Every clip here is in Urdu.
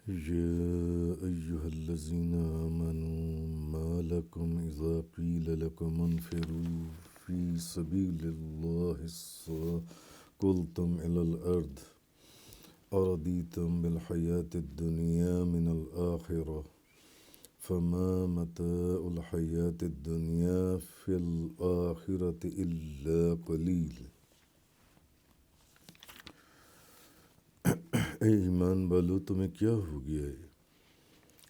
يا أيها الذين آمنوا ما لكم إذا قيل لكم انفروا في سبيل الله قلتم إلى الأرض أرضيتم بالحياة الدنيا من الآخرة فما متاع الحياة الدنيا في الآخرة إلا قليل۔ اے ایمان والو، تمہیں کیا ہو گیا ہے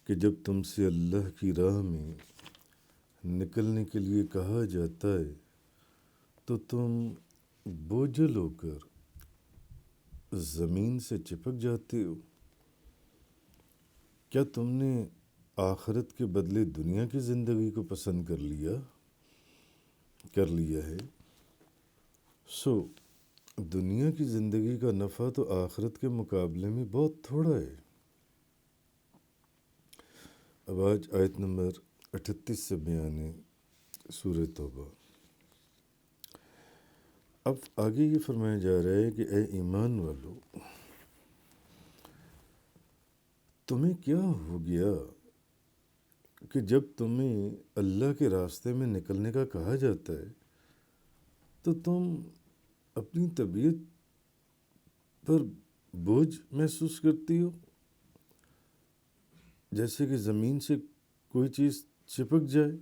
کہ جب تم سے اللہ کی راہ میں نکلنے کے لیے کہا جاتا ہے تو تم بوجھل ہو کر زمین سے چپک جاتے ہو؟ کیا تم نے آخرت کے بدلے دنیا کی زندگی کو پسند کر لیا ہے؟ دنیا کی زندگی کا نفع تو آخرت کے مقابلے میں بہت تھوڑا ہے۔ اب آج آیت نمبر 38 سے بیان ہے سورہ توبہ۔ اب آگے یہ فرمایا جا رہا ہے کہ اے ایمان والو، تمہیں کیا ہو گیا کہ جب تمہیں اللہ کے راستے میں نکلنے کا کہا جاتا ہے تو تم اپنی طبیعت پر بوجھ محسوس کرتی ہو، جیسے کہ زمین سے کوئی چیز چپک جائے؟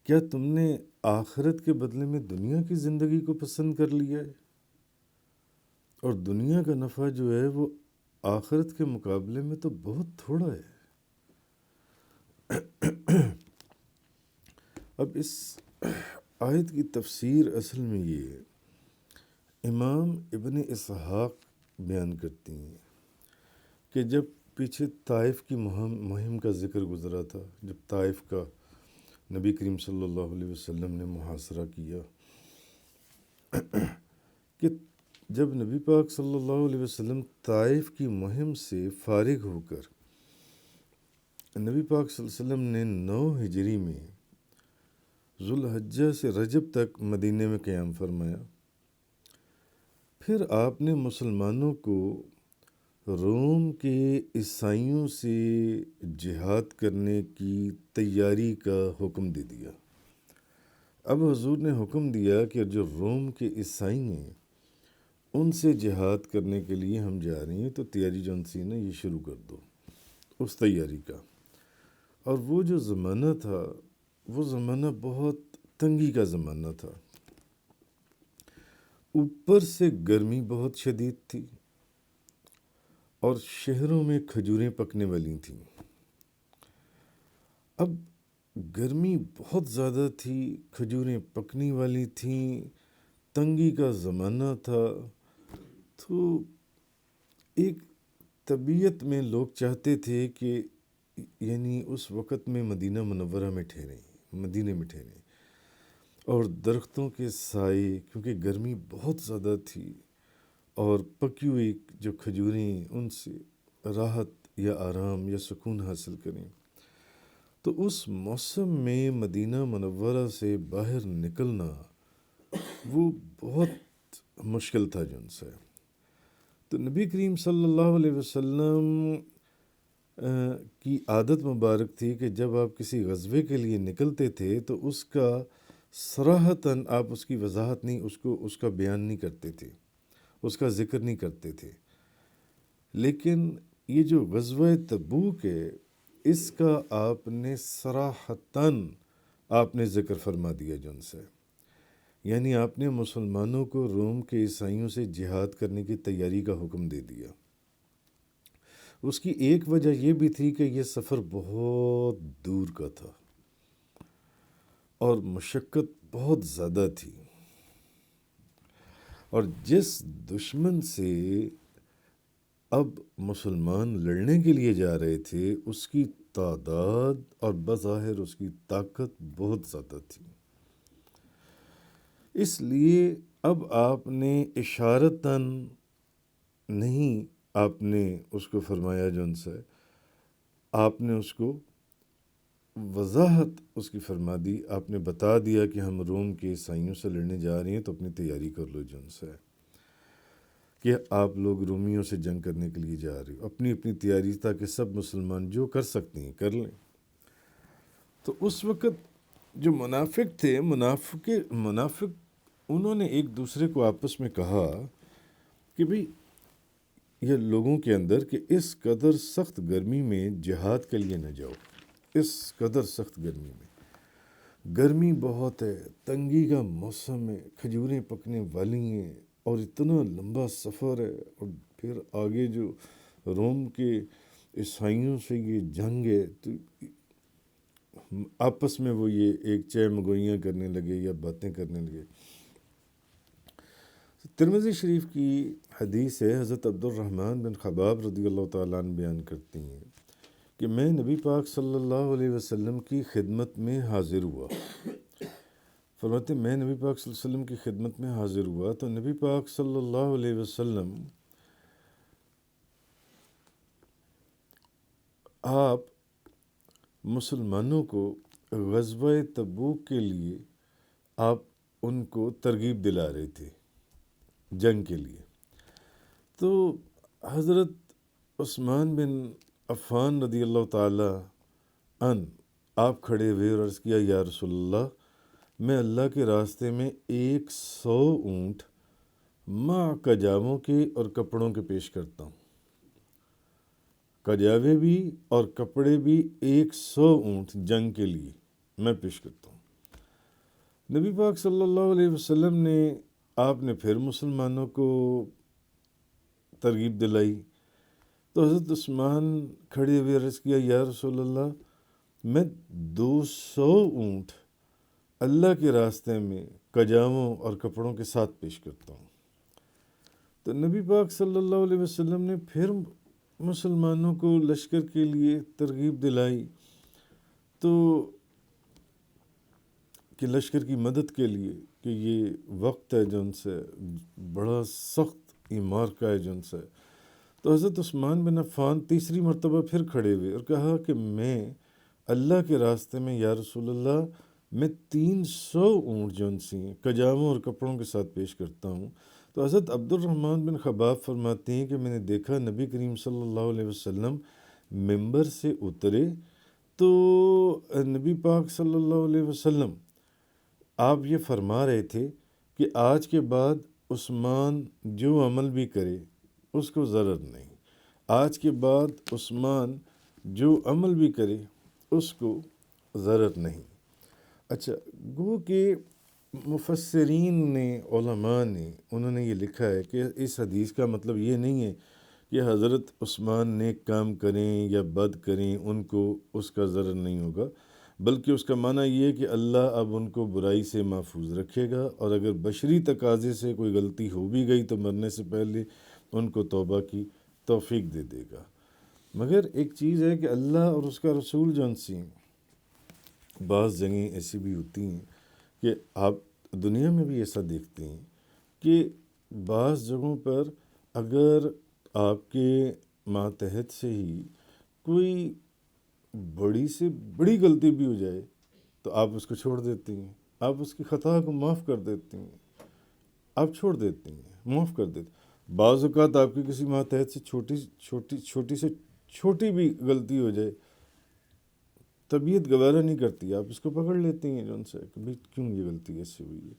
کیا تم نے آخرت کے بدلے میں دنیا کی زندگی کو پسند کر لیا ہے؟ اور دنیا کا نفع جو ہے وہ آخرت کے مقابلے میں تو بہت تھوڑا ہے۔ اب اس آیت کی تفسیر اصل میں یہ ہے، امام ابن اسحاق بیان کرتی ہیں کہ جب پیچھے طائف کی مہم کا ذکر گزرا تھا، جب طائف کا نبی کریم صلی اللہ علیہ وسلم نے محاصرہ کیا، کہ جب نبی پاک صلی اللہ علیہ وسلم طائف کی مہم سے فارغ ہو کر نبی پاک صلی اللہ علیہ وسلم نے 9 ہجری میں ذوالحجہ سے رجب تک مدینے میں قیام فرمایا، پھر آپ نے مسلمانوں کو روم کے عیسائیوں سے جہاد کرنے کی تیاری کا حکم دے دیا۔ اب حضور نے حکم دیا کہ جو روم کے عیسائی ہیں ان سے جہاد کرنے کے لیے ہم جا رہے ہیں، تو تیاری جو سی نا یہ شروع کر دو اس تیاری کا۔ اور وہ جو زمانہ تھا وہ زمانہ بہت تنگی کا زمانہ تھا، اوپر سے گرمی بہت شدید تھی اور شہروں میں کھجوریں پکنے والی تھیں۔ اب گرمی بہت زیادہ تھی، کھجوریں پکنے والی تھیں، تنگی کا زمانہ تھا، تو ایک طبیعت میں لوگ چاہتے تھے کہ یعنی اس وقت میں مدینہ منورہ میں مدینے میں ٹھہریں اور درختوں کے سائے، کیونکہ گرمی بہت زیادہ تھی، اور پکی ہوئی جو کھجوریں ان سے راحت یا آرام یا سکون حاصل کریں۔ تو اس موسم میں مدینہ منورہ سے باہر نکلنا وہ بہت مشکل تھا جن سے۔ تو نبی کریم صلی اللہ علیہ وسلم کی عادت مبارک تھی کہ جب آپ کسی غزوے کے لیے نکلتے تھے تو اس کا صراحتاً آپ اس کی وضاحت نہیں، اس کا بیان نہیں کرتے تھے، اس کا ذکر نہیں کرتے تھے۔ لیکن یہ جو غزوہ تبوک ہے اس کا آپ نے صراحتاً آپ نے ذکر فرما دیا جن سے، یعنی آپ نے مسلمانوں کو روم کے عیسائیوں سے جہاد کرنے کی تیاری کا حکم دے دیا۔ اس کی ایک وجہ یہ بھی تھی کہ یہ سفر بہت دور کا تھا اور مشقت بہت زیادہ تھی، اور جس دشمن سے اب مسلمان لڑنے کے لیے جا رہے تھے اس کی تعداد اور بظاہر اس کی طاقت بہت زیادہ تھی، اس لیے اب آپ نے اشارتاً نہیں، آپ نے اس کو فرمایا جو ان سے آپ نے اس کو وضاحت اس کی فرما دی، آپ نے بتا دیا کہ ہم روم کے عیسائیوں سے لڑنے جا رہے ہیں تو اپنی تیاری کر لو جن سے۔ کہ آپ لوگ رومیوں سے جنگ کرنے کے لیے جا رہے ہو، اپنی اپنی تیاری تاکہ سب مسلمان جو کر سکتے ہیں کر لیں۔ تو اس وقت جو منافق تھے، منافق انہوں نے ایک دوسرے کو آپس میں کہا کہ بھئی یہ لوگوں کے اندر کہ اس قدر سخت گرمی میں جہاد کے لیے نہ جاؤ، اس قدر سخت گرمی میں، گرمی بہت ہے، تنگی کا موسم ہے، کھجوریں پکنے والی ہیں اور اتنا لمبا سفر ہے، اور پھر آگے جو روم کے عیسائیوں سے یہ جنگ ہے، تو آپس میں وہ یہ ایک چہ مگوئیاں کرنے لگے یا باتیں کرنے لگے۔ ترمذی شریف کی حدیث ہے، حضرت عبد الرحمن بن خباب رضی اللہ تعالیٰ عنہ بیان کرتی ہیں کہ میں نبی پاک صلی اللہ علیہ وسلم کی خدمت میں حاضر ہوا۔ فرماتے میں نبی پاک صلی اللہ علیہ وسلم کی خدمت میں حاضر ہوا تو نبی پاک صلی اللہ علیہ وسلم آپ مسلمانوں کو غزوہ تبوک کے لیے آپ ان کو ترغیب دلا رہے تھے جنگ کے لیے۔ تو حضرت عثمان بن عفان رضی اللہ تعالی عنہ آپ کھڑے ہوئے اور عرض کیا یا رسول اللہ، میں اللہ کے راستے میں 100 اونٹ مع کجاووں کے اور کپڑوں کے پیش کرتا ہوں، کجاوے بھی اور کپڑے بھی 100 اونٹ جنگ کے لیے میں پیش کرتا ہوں۔ نبی پاک صلی اللہ علیہ وسلم نے آپ نے پھر مسلمانوں کو ترغیب دلائی تو حضرت عثمان کھڑے ہوئے عرض کیا یا رسول اللہ، میں 200 اونٹ اللہ کے راستے میں کجاووں اور کپڑوں کے ساتھ پیش کرتا ہوں۔ تو نبی پاک صلی اللہ علیہ وسلم نے پھر مسلمانوں کو لشکر کے لیے ترغیب دلائی تو کہ لشکر کی مدد کے لیے کہ یہ وقت ہے جو ان سے بڑا سخت معرکہ ہے جو ان سے۔ تو حضرت عثمان بن عفان تیسری مرتبہ پھر کھڑے ہوئے اور کہا کہ میں اللہ کے راستے میں یا رسول اللہ میں 300 اونٹ جو ان سے کجاووں اور کپڑوں کے ساتھ پیش کرتا ہوں۔ تو حضرت عبد الرحمن بن خباب فرماتے ہیں کہ میں نے دیکھا نبی کریم صلی اللہ علیہ وسلم ممبر سے اترے تو نبی پاک صلی اللہ علیہ وسلم آپ یہ فرما رہے تھے کہ آج کے بعد عثمان جو عمل بھی کرے اس کو ضرر نہیں، آج کے بعد عثمان جو عمل بھی کرے اس کو ضرر نہیں۔ اچھا، گو کہ مفسرین نے، علماء نے، انہوں نے یہ لکھا ہے کہ اس حدیث کا مطلب یہ نہیں ہے کہ حضرت عثمان نیک کام کریں یا بد کریں ان کو اس کا ضرر نہیں ہوگا، بلکہ اس کا معنی یہ ہے کہ اللہ اب ان کو برائی سے محفوظ رکھے گا، اور اگر بشری تقاضے سے کوئی غلطی ہو بھی گئی تو مرنے سے پہلے ان کو توبہ کی توفیق دے دے گا۔ مگر ایک چیز ہے کہ اللہ اور اس کا رسول جو ان سے بعض جگہیں ایسی بھی ہوتی ہیں کہ آپ دنیا میں بھی ایسا دیکھتے ہیں کہ بعض جگہوں پر اگر آپ کے ماتحت سے ہی کوئی بڑی سے بڑی غلطی بھی ہو جائے تو آپ اس کو چھوڑ دیتے ہیں، آپ اس کی خطا کو معاف کر دیتے ہیں، آپ چھوڑ دیتے ہیں، معاف کر دیتے ہیں۔ بعض اوقات آپ کی کسی ماتحت سے چھوٹی بھی غلطی ہو جائے، طبیعت گوارا نہیں کرتی، آپ اس کو پکڑ لیتے ہیں جو ان سے کہ بھئی کیوں یہ غلطی ایسے ہوئی ہے۔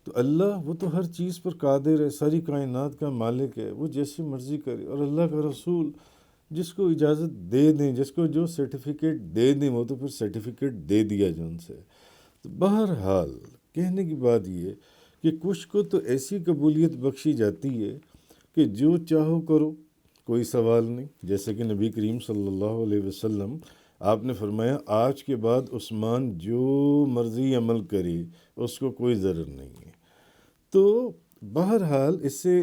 تو اللہ وہ تو ہر چیز پر قادر ہے، ساری کائنات کا مالک ہے، وہ جیسی مرضی کرے، اور اللہ کا رسول جس کو اجازت دے دیں، جس کو جو سرٹیفکیٹ دے دیں وہ تو پھر سرٹیفکیٹ دے دیا جو ان سے۔ تو بہرحال کہنے کی بات یہ ہے کہ کچھ کو تو ایسی قبولیت بخشی جاتی ہے کہ جو چاہو کرو، کوئی سوال نہیں، جیسے کہ نبی کریم صلی اللہ علیہ وسلم آپ نے فرمایا آج کے بعد عثمان جو مرضی عمل کرے اس کو کوئی ضرر نہیں ہے۔ تو بہرحال اس سے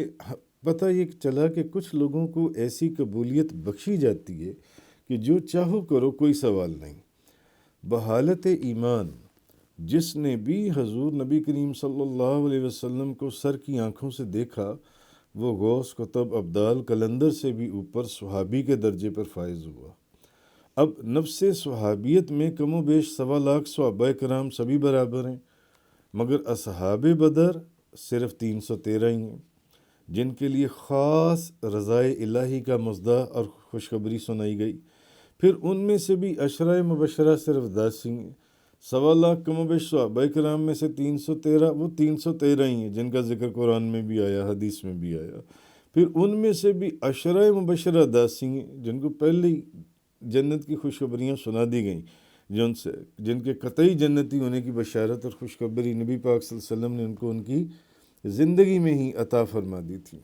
پتہ یہ چلا کہ کچھ لوگوں کو ایسی قبولیت بخشی جاتی ہے کہ جو چاہو کرو کوئی سوال نہیں۔ بحالت ایمان جس نے بھی حضور نبی کریم صلی اللہ علیہ وسلم کو سر کی آنکھوں سے دیکھا وہ غوث قطب ابدال قلندر سے بھی اوپر صحابی کے درجے پر فائز ہوا۔ اب نفس صحابیت میں کم و بیش 1.25 لاکھ صحابہ کرام سبھی برابر ہیں، مگر اصحاب بدر صرف 313 ہی ہیں۔ جن کے لیے خاص رضائے الہی کا مژدہ اور خوشخبری سنائی گئی۔ پھر ان میں سے بھی عشرہ مبشرہ صرف 10 ہی ہیں۔ 1.25 کم و بیش صحابہ کرام میں سے 313 وہ 313 ہی ہیں جن کا ذکر قرآن میں بھی آیا، حدیث میں بھی آیا۔ پھر ان میں سے بھی عشرہ مبشرہ 10 ہی ہیں جن کو پہلے ہی جنت کی خوشخبریاں سنا دی گئیں، جن کے قطعی جنتی ہونے کی بشارت اور خوشخبری نبی پاک صلی اللہ علیہ وسلم نے ان کو ان کی زندگی میں ہی عطا فرما دی تھی۔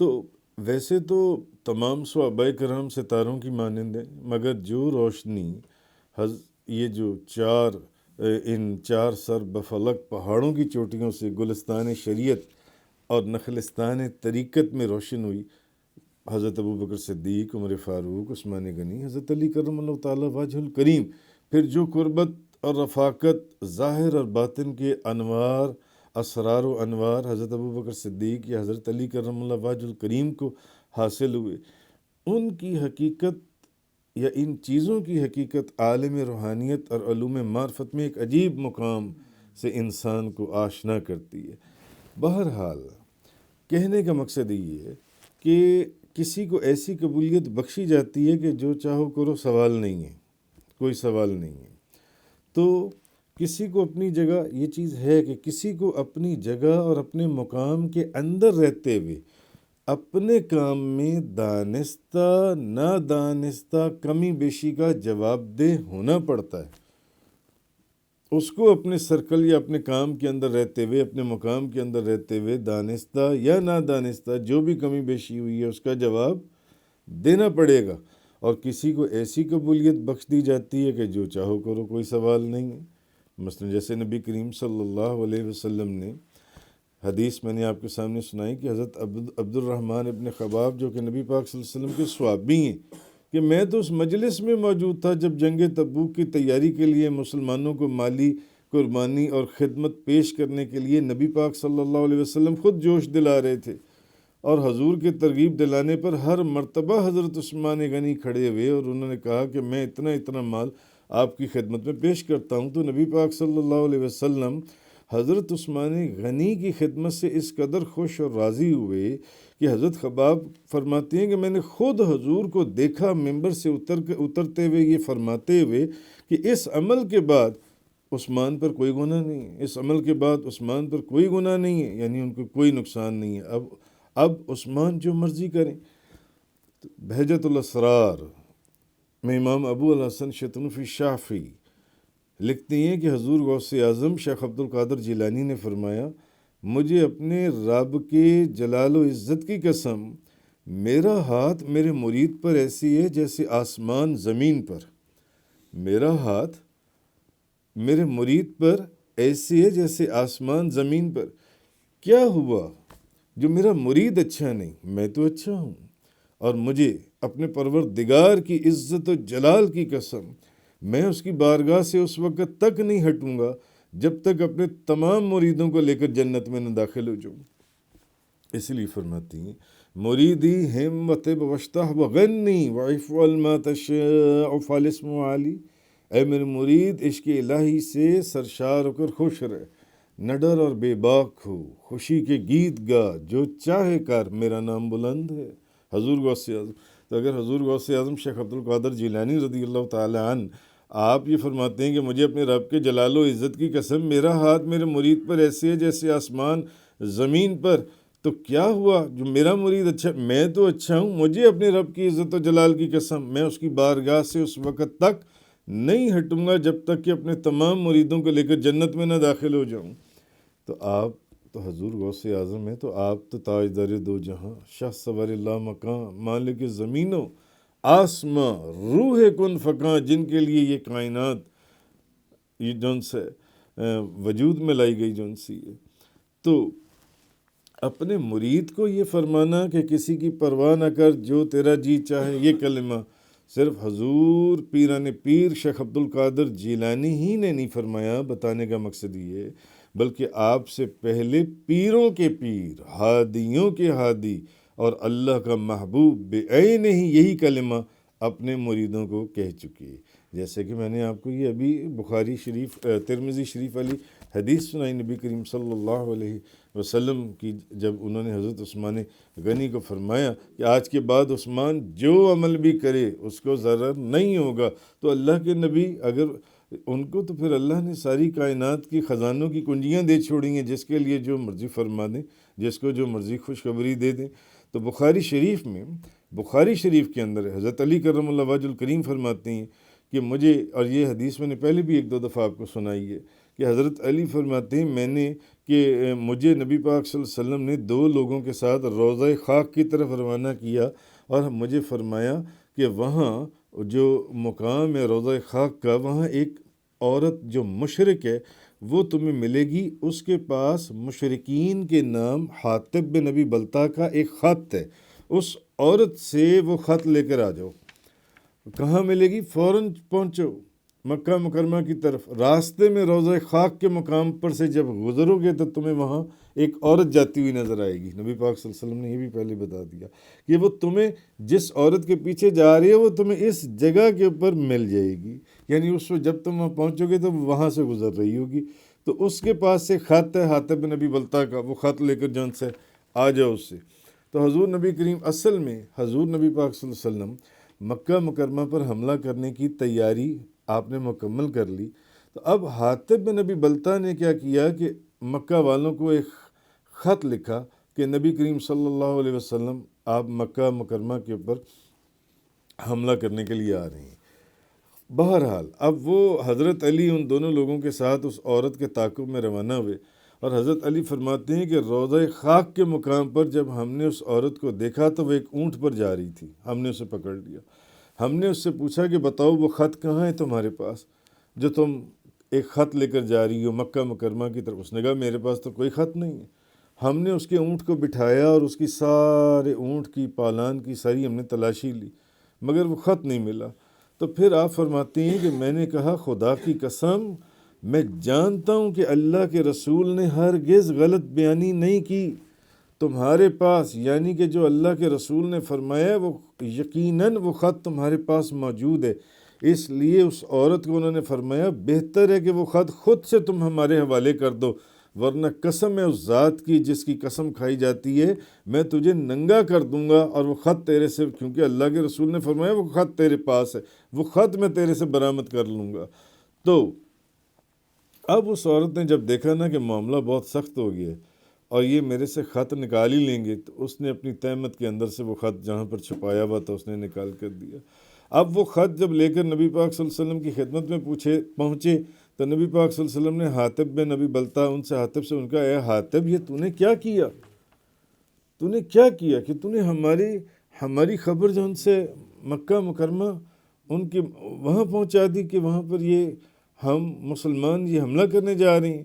تو ویسے تو تمام صحابہ کرام ستاروں کی مانند ہیں، مگر جو روشنی یہ جو ان 4 سر بفلک پہاڑوں کی چوٹیوں سے گلستان شریعت اور نخلستان طریقت میں روشن ہوئی، حضرت ابوبکر صدیق، عمر فاروق، عثمان غنی، حضرت علی کرم اللہ تعالیٰ وجہ الکریم، پھر جو قربت اور رفاقت ظاہر اور باطن کے انوار، اسرار و انوار حضرت ابوبکر صدیق یا حضرت علی کرم اللہ وجہ الکریم کو حاصل ہوئے، ان کی حقیقت یا ان چیزوں کی حقیقت عالم روحانیت اور علوم معرفت میں ایک عجیب مقام سے انسان کو آشنا کرتی ہے۔ بہرحال کہنے کا مقصد یہ ہے کہ کسی کو ایسی قبولیت بخشی جاتی ہے کہ جو چاہو کرو، سوال نہیں ہے، کوئی سوال نہیں ہے۔ تو کسی کو اپنی جگہ، یہ چیز ہے کہ کسی کو اپنی جگہ اور اپنے مقام کے اندر رہتے ہوئے اپنے کام میں دانستہ نادانستہ کمی بیشی کا جواب دہ ہونا پڑتا ہے۔ اس کو اپنے سرکل یا اپنے کام کے اندر رہتے ہوئے، اپنے مقام کے اندر رہتے ہوئے دانستہ یا نادانستہ جو بھی کمی بیشی ہوئی ہے اس کا جواب دینا پڑے گا۔ اور کسی کو ایسی قبولیت بخش دی جاتی ہے کہ جو چاہو کرو، کوئی سوال نہیں ہے۔ مثلا جیسے نبی کریم صلی اللہ علیہ وسلم نے حدیث میں نے آپ کے سامنے سنائی کہ حضرت عبد الرحمن ابن خباب جو کہ نبی پاک صلی اللہ علیہ وسلم کے صحابی ہیں، کہ میں تو اس مجلس میں موجود تھا جب جنگ تبوک کی تیاری کے لیے مسلمانوں کو مالی قربانی اور خدمت پیش کرنے کے لیے نبی پاک صلی اللہ علیہ وسلم خود جوش دلا رہے تھے، اور حضور کے ترغیب دلانے پر ہر مرتبہ حضرت عثمان غنی کھڑے ہوئے اور انہوں نے کہا کہ میں اتنا مال آپ کی خدمت میں پیش کرتا ہوں۔ تو نبی پاک صلی اللہ علیہ وسلم حضرت عثمان غنی کی خدمت سے اس قدر خوش اور راضی ہوئے کہ حضرت خباب فرماتے ہیں کہ میں نے خود حضور کو دیکھا ممبر سے اترتے ہوئے یہ فرماتے ہوئے کہ اس عمل کے بعد عثمان پر کوئی گناہ نہیں ہے، اس عمل کے بعد عثمان پر کوئی گناہ نہیں ہے، یعنی ان کو کوئی نقصان نہیں ہے، اب عثمان جو مرضی کریں۔ بہجت الاسرار میں امام ابو الحسن شتنفی شافعی لکھتے ہیں کہ حضور غوث اعظم شیخ عبد القادر جیلانی نے فرمایا، مجھے اپنے رب کے جلال و عزت کی قسم، میرا ہاتھ میرے مرید پر ایسی ہے جیسے آسمان زمین پر، میرا ہاتھ میرے مرید پر ایسی ہے جیسے آسمان زمین پر۔ کیا ہوا جو میرا مرید اچھا نہیں، میں تو اچھا ہوں، اور مجھے اپنے پروردگار کی عزت و جلال کی قسم، میں اس کی بارگاہ سے اس وقت تک نہیں ہٹوں گا جب تک اپنے تمام مریدوں کو لے کر جنت میں نہ داخل ہو جاؤں۔ اس لیے فرماتی ہیں، مریدی ہمت بوشتہ وغنی وعفو ما تشاء فالاسم عالی، اے میرے مرید عشق الہی سے سرشار ہو کر خوش رہے، نہ ڈر اور بے باک ہو، خوشی کے گیت گا، جو چاہے کر، میرا نام بلند ہے۔ حضور غوث اعظم، تو اگر حضور غوث اعظم شیخ عبد القادر جیلانی رضی اللہ تعالی عنہ آپ یہ فرماتے ہیں کہ مجھے اپنے رب کے جلال و عزت کی قسم، میرا ہاتھ میرے مرید پر ایسے ہے جیسے آسمان زمین پر، تو کیا ہوا جو میرا مرید اچھا، میں تو اچھا ہوں، مجھے اپنے رب کی عزت و جلال کی قسم، میں اس کی بارگاہ سے اس وقت تک نہیں ہٹوں گا جب تک کہ اپنے تمام مریدوں کو لے کر جنت میں نہ داخل ہو جاؤں۔ تو آپ تو حضور غوث اعظم ہے، تو آپ تو تاجدار دو جہاں، شاہ سوار اللہ مکان، مالک زمین و آسماں، روح کن فکاں، جن کے لیے یہ کائنات یہ جون سے وجود میں لائی گئی جون سی ہے۔ تو اپنے مرید کو یہ فرمانا کہ کسی کی پرواہ نہ کر، جو تیرا جی چاہے، یہ کلمہ صرف حضور پیران پیر شیخ عبد القادر جیلانی ہی نے نہیں فرمایا۔ بتانے کا مقصد یہ ہے بلکہ آپ سے پہلے پیروں کے پیر، ہادیوں کے ہادی اور اللہ کا محبوب بعین ہی یہی کلمہ اپنے مریدوں کو کہہ چکے، جیسے کہ میں نے آپ کو یہ ابھی بخاری شریف ترمذی شریف والی حدیث سنائی نبی کریم صلی اللہ علیہ وسلم کی، جب انہوں نے حضرت عثمان غنی کو فرمایا کہ آج کے بعد عثمان جو عمل بھی کرے اس کو ضرر نہیں ہوگا، تو اللہ کے نبی اگر ان کو تو پھر اللہ نے ساری کائنات کی خزانوں کی کنجیاں دے چھوڑی ہیں، جس کے لیے جو مرضی فرما دیں، جس کو جو مرضی خوشخبری دے دیں۔ تو بخاری شریف کے اندر حضرت علی کرم اللہ وجہ الکریم فرماتے ہیں کہ مجھے، اور یہ حدیث میں نے پہلے بھی ایک دو دفعہ آپ کو سنائی ہے، کہ حضرت علی فرماتے ہیں کہ مجھے نبی پاک صلی اللہ علیہ وسلم نے 2 لوگوں کے ساتھ روضہ خاک کی طرف روانہ کیا، اور مجھے فرمایا کہ وہاں جو مقام ہے روضہ خاک کا، وہاں ایک عورت جو مشرک ہے وہ تمہیں ملے گی، اس کے پاس مشرکین کے نام حاطب بن ابی بلتہ کا ایک خط ہے، اس عورت سے وہ خط لے کر آ جاؤ۔ کہاں ملے گی؟ فوراً پہنچو مکہ مکرمہ کی طرف، راستے میں روضہ خاک کے مقام پر سے جب گزرو گے تو تمہیں وہاں ایک عورت جاتی ہوئی نظر آئے گی۔ نبی پاک صلی اللہ علیہ وسلم نے یہ بھی پہلے بتا دیا کہ وہ تمہیں جس عورت کے پیچھے جا رہی ہے وہ تمہیں اس جگہ کے اوپر مل جائے گی، یعنی اس وقت جب تم وہاں پہنچو گے تو وہاں سے گزر رہی ہوگی، تو اس کے پاس سے خط ہے حاطب بن ابی بلتہ کا، وہ خط لے کر جان سے آ جاؤ اس سے۔ تو حضور نبی کریم، اصل میں حضور نبی پاک صلی اللہ علیہ وسلم مکہ مکرمہ پر حملہ کرنے کی تیاری آپ نے مکمل کر لی، تو اب حاطب بن ابی بلتہ نے کیا کیا کہ مکہ والوں کو ایک خط لکھا کہ نبی کریم صلی اللہ علیہ وسلم آپ مکہ مکرمہ کے اوپر حملہ کرنے کے لیے آ رہے ہیں۔ بہرحال اب وہ حضرت علی ان دونوں لوگوں کے ساتھ اس عورت کے تعاقب میں روانہ ہوئے، اور حضرت علی فرماتے ہیں کہ روضہ خاک کے مقام پر جب ہم نے اس عورت کو دیکھا تو وہ ایک اونٹ پر جا رہی تھی، ہم نے اسے پکڑ لیا، ہم نے اس سے پوچھا کہ بتاؤ وہ خط کہاں ہے تمہارے پاس جو تم ایک خط لے کر جا رہی ہو مکہ مکرمہ کی طرف؟ اس نے کہا میرے پاس تو کوئی خط نہیں ہے۔ ہم نے اس کے اونٹ کو بٹھایا اور اس کی سارے اونٹ کی پالان کی ساری ہم نے تلاشی لی، مگر وہ خط نہیں ملا۔ تو پھر آپ فرماتے ہیں کہ میں نے کہا خدا کی قسم میں جانتا ہوں کہ اللہ کے رسول نے ہرگز غلط بیانی نہیں کی تمہارے پاس، یعنی کہ جو اللہ کے رسول نے فرمایا وہ یقیناً وہ خط تمہارے پاس موجود ہے۔ اس لیے اس عورت کو انہوں نے فرمایا بہتر ہے کہ وہ خط خود سے تم ہمارے حوالے کر دو، ورنہ قسم ہے اس ذات کی جس کی قسم کھائی جاتی ہے میں تجھے ننگا کر دوں گا، اور وہ خط تیرے سے، کیونکہ اللہ کے رسول نے فرمایا وہ خط تیرے پاس ہے، وہ خط میں تیرے سے برآمد کر لوں گا۔ تو اب اس عورت نے جب دیکھا نا کہ معاملہ بہت سخت ہو گیا اور یہ میرے سے خط نکال ہی لیں گے، تو اس نے اپنی تہمت کے اندر سے وہ خط جہاں پر چھپایا ہوا تھا اس نے نکال کر دیا۔ اب وہ خط جب لے کر نبی پاک صلی اللہ علیہ وسلم کی خدمت میں پہنچے تو نبی پاک صلی اللہ علیہ وسلم نے حاطب بن ابی بلتہ ان سے حاطب سے ان کا اے حاطب یہ تو نے کیا کیا؟ تو نے کیا کیا کہ تو نے ہماری خبر جو ان سے مکہ مکرمہ ان کے وہاں پہنچا دی کہ وہاں پر یہ ہم مسلمان یہ حملہ کرنے جا رہے ہیں؟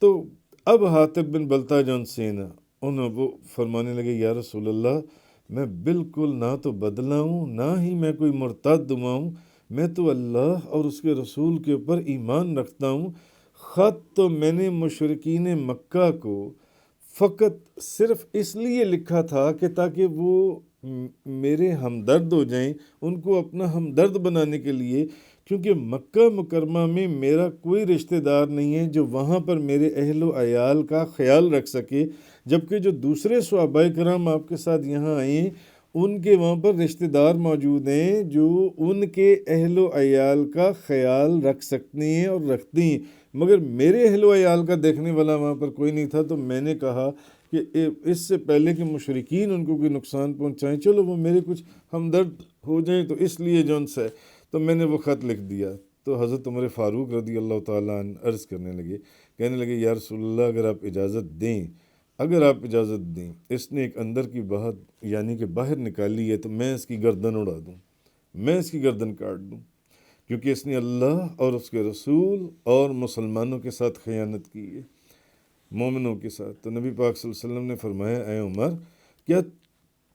تو اب حاطب بن بلتہ جون سے نا وہ فرمانے لگے یا رسول اللہ میں بالکل نہ تو بدلا ہوں نہ ہی میں کوئی مرتد ہوا ہوں، میں تو اللہ اور اس کے رسول کے اوپر ایمان رکھتا ہوں۔ خط تو میں نے مشرکین مکہ کو فقط صرف اس لیے لکھا تھا کہ تاکہ وہ میرے ہمدرد ہو جائیں، ان کو اپنا ہمدرد بنانے کے لیے، کیونکہ مکہ مکرمہ میں میرا کوئی رشتہ دار نہیں ہے جو وہاں پر میرے اہل و عیال کا خیال رکھ سکے، جبکہ جو دوسرے صحابہ کرام آپ کے ساتھ یہاں آئے ہیں ان کے وہاں پر رشتہ دار موجود ہیں جو ان کے اہل و عیال کا خیال رکھ سکتے ہیں اور رکھتے ہیں، مگر میرے اہل و عیال کا دیکھنے والا وہاں پر کوئی نہیں تھا۔ تو میں نے کہا کہ اس سے پہلے کہ مشرکین ان کو کوئی نقصان پہنچائیں چلو وہ میرے کچھ ہمدرد ہو جائیں، تو اس لیے جون سے تو میں نے وہ خط لکھ دیا۔ تو حضرت عمر فاروق رضی اللہ تعالیٰ عنہ عرض کہنے لگے یا رسول اللہ اگر آپ اجازت دیں اس نے ایک اندر کی بات یعنی کہ باہر نکالی ہے تو میں اس کی گردن اڑا دوں، میں اس کی گردن کاٹ دوں، کیونکہ اس نے اللہ اور اس کے رسول اور مسلمانوں کے ساتھ خیانت کی ہے، مومنوں کے ساتھ۔ تو نبی پاک صلی اللہ علیہ وسلم نے فرمایا اے عمر کیا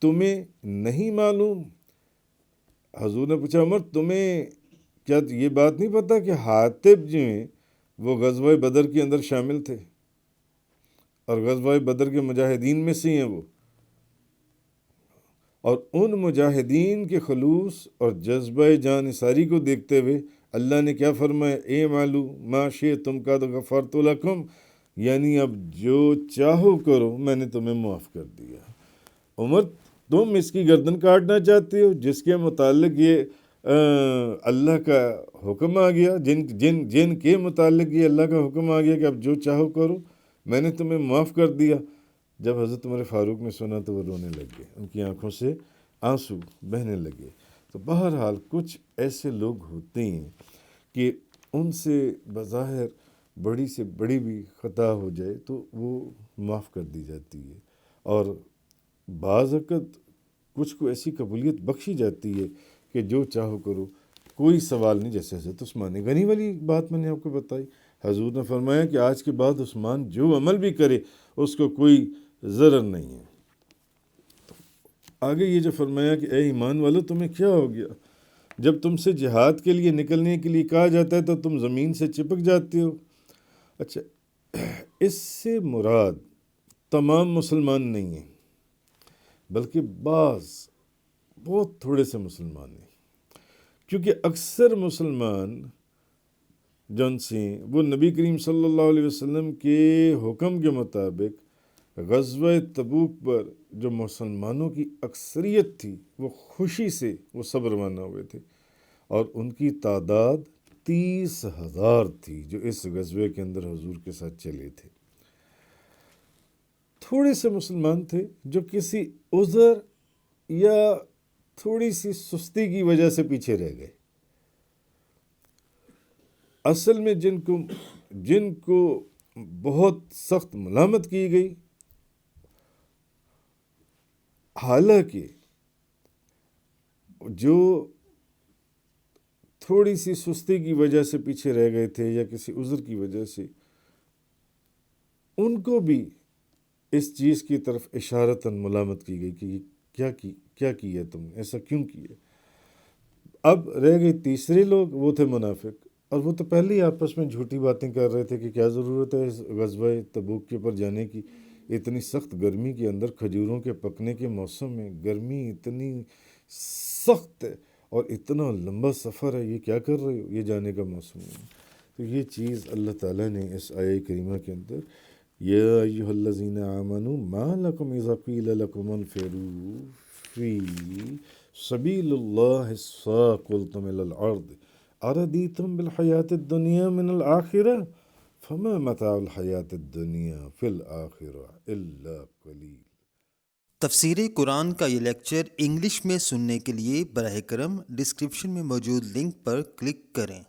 تمہیں نہیں معلوم؟ حضور نے پوچھا عمر تمہیں کیا یہ بات نہیں پتہ کہ حاطب جو ہیں وہ غزوہ بدر کے اندر شامل تھے اور غزوہ بدر کے مجاہدین میں سے ہیں وہ، اور ان مجاہدین کے خلوص اور جذبہ جان نثاری کو دیکھتے ہوئے اللہ نے کیا فرمایا، اے مالو ما شئتم قد غفرت لکم، یعنی اب جو چاہو کرو میں نے تمہیں معاف کر دیا۔ عمر تم اس کی گردن کاٹنا چاہتے ہو جس کے متعلق یہ اللہ کا حکم آ گیا، جن کے متعلق یہ اللہ کا حکم آ گیا کہ اب جو چاہو کرو، میں نے تمہیں معاف کر دیا۔ جب حضرت عمر فاروق نے سنا تو وہ رونے لگ گئے، ان کی آنکھوں سے آنسو بہنے لگے۔ تو بہرحال کچھ ایسے لوگ ہوتے ہیں کہ ان سے بظاہر بڑی سے بڑی بھی خطا ہو جائے تو وہ معاف کر دی جاتی ہے، اور بعض اوقات کچھ کو ایسی قبولیت بخشی جاتی ہے کہ جو چاہو کرو، کوئی سوال نہیں، جیسے حضرت عثمان غنی والی بات میں نے آپ کو بتائی۔ حضور نے فرمایا کہ آج کے بعد عثمان جو عمل بھی کرے اس کو کوئی ضرر نہیں ہے۔ آگے یہ جو فرمایا کہ اے ایمان والو تمہیں کیا ہو گیا، جب تم سے جہاد کے لیے نکلنے کے لیے کہا جاتا ہے تو تم زمین سے چپک جاتے ہو۔ اچھا، اس سے مراد تمام مسلمان نہیں ہیں، بلکہ بعض بہت تھوڑے سے مسلمان ہیں، کیونکہ اکثر مسلمان جن سے وہ نبی کریم صلی اللہ علیہ وسلم کے حکم کے مطابق غزوہ تبوک پر جو مسلمانوں کی اکثریت تھی وہ خوشی سے وہ سب روانہ ہوئے تھے، اور ان کی تعداد 30,000 تھی جو اس غزوے کے اندر حضور کے ساتھ چلے تھے۔ تھوڑے سے مسلمان تھے جو کسی عذر یا تھوڑی سی سستی کی وجہ سے پیچھے رہ گئے۔ اصل میں جن کو بہت سخت ملامت کی گئی، حالانکہ جو تھوڑی سی سستی کی وجہ سے پیچھے رہ گئے تھے یا کسی عذر کی وجہ سے، ان کو بھی اس چیز کی طرف اشارتاً ملامت کی گئی کہ یہ کیا کیا تم نے، ایسا کیوں کیا۔ اب رہ گئے تیسرے لوگ، وہ تھے منافق، اور وہ تو پہلے ہی آپس میں جھوٹی باتیں کر رہے تھے کہ کیا ضرورت ہے اس غزوہ تبوک کے پر جانے کی، اتنی سخت گرمی کے اندر، کھجوروں کے پکنے کے موسم میں گرمی اتنی سخت ہے اور اتنا لمبا سفر ہے، یہ کیا کر رہے ہو، یہ جانے کا موسم ہے۔ تو یہ چیز اللہ تعالیٰ نے اس آیہ کریمہ کے اندر، یا ایھا الذین آمنوا ما لکم اذا قیل لکم انفروا فی سبیل اللہ ثاقلتم الی الارض اردیتم بالحیاۃ الدنیا من الآخرہ فما متاع الحیاۃ الدنیا فی الآخرہ الا قلیل۔ تفسیر قرآن کا یہ لیکچر انگلش میں سننے کے لیے براہ کرم ڈسکرپشن میں موجود لنک پر کلک کریں۔